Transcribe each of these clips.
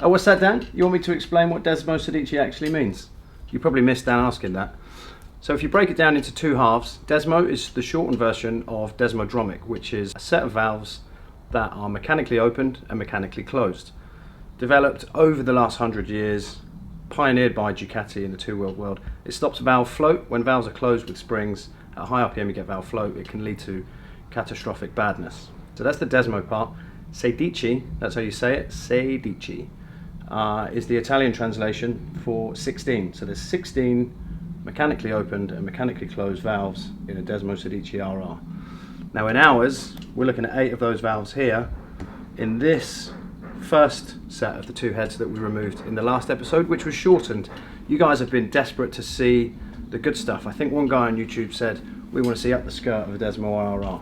Oh, what's that, Dan? You want me to explain what Desmosedici actually means? You probably missed Dan asking that. So if you break it down into two halves, Desmo is the shortened version of desmodromic, which is a set of valves that are mechanically opened and mechanically closed. Developed over the last 100 years, pioneered by Ducati in the two-wheel world. It stops valve float. When valves are closed with springs, at high RPM you get valve float. It can lead to catastrophic badness. So that's the Desmo part. Sedici, that's how you say it, Sedici, is the Italian translation for 16. So there's 16 mechanically opened and mechanically closed valves in a Desmosedici RR. Now in ours, we're looking at 8 of those valves here in this first set of the 2 heads that we removed in the last episode, which was shortened. You guys have been desperate to see the good stuff. I think one guy on YouTube said, we want to see up the skirt of a Desmo RR.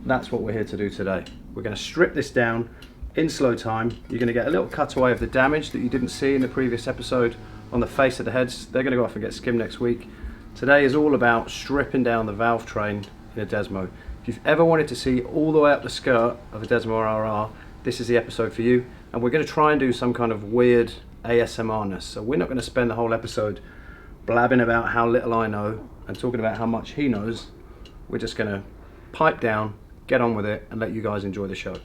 That's what we're here to do today. We're going to strip this down in slow time. You're going to get a little cutaway of the damage that you didn't see in the previous episode on the face of the heads. They're going to go off and get skimmed next week. Today is all about stripping down the valve train in a Desmo. If you've ever wanted to see all the way up the skirt of a Desmo RR, this is the episode for you. And we're going to try and do some kind of weird ASMR-ness. So we're not going to spend the whole episode blabbing about how little I know and talking about how much he knows. We're just going to pipe down, get on with it, and let you guys enjoy the show.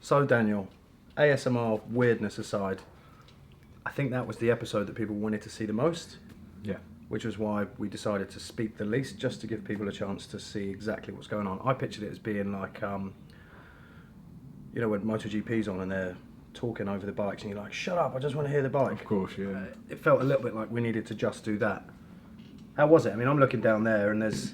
So Daniel, ASMR weirdness aside, I think that was the episode that people wanted to see the most. Yeah. Which was why we decided to speak the least, just to give people a chance to see exactly what's going on. I pictured it as being like, you know, when MotoGP's on and they're talking over the bikes and you're like, shut up, I just want to hear the bike. Of course, yeah. It felt a little bit like we needed to just do that. How was it? I mean, I'm looking down there and there's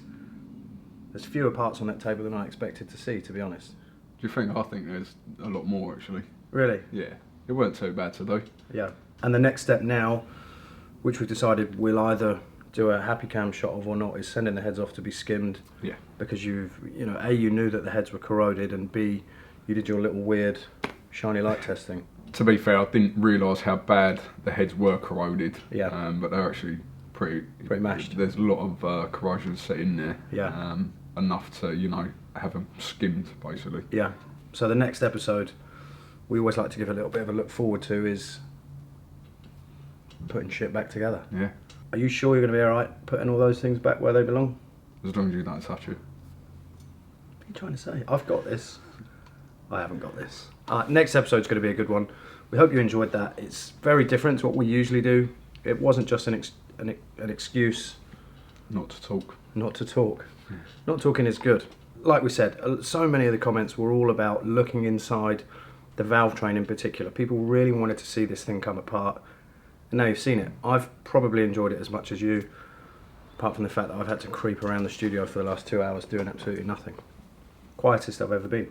fewer parts on that table than I expected to see, to be honest. Do you think? I think there's a lot more, actually. Really? Yeah. It weren't too bad today. Yeah. And the next step now, which we've decided we'll either do a happy cam shot of or not, is sending the heads off to be skimmed. Yeah. Because you know, A, you knew that the heads were corroded, and B, you did your little weird shiny light testing. To be fair, I didn't realise how bad the heads were corroded. Yeah. But they're actually pretty mashed. There's a lot of corrosion set in there. Yeah. Enough to, you know, have them skimmed, basically. Yeah. So the next episode, we always like to give a little bit of a look forward to, is putting shit back together. Yeah. Are you sure you're going to be alright putting all those things back where they belong? As long as you don't touch it. What are you trying to say? I've got this. I haven't got this. Next episode's going to be a good one. We hope you enjoyed that. It's very different to what we usually do. It wasn't just an excuse Not to talk. not to talk. Not talking is good. Like we said, so many of the comments were all about looking inside the valve train in particular. People really wanted to see this thing come apart. And now you've seen it. I've probably enjoyed it as much as you, apart from the fact that I've had to creep around the studio for the last 2 hours doing absolutely nothing. Quietest I've ever been.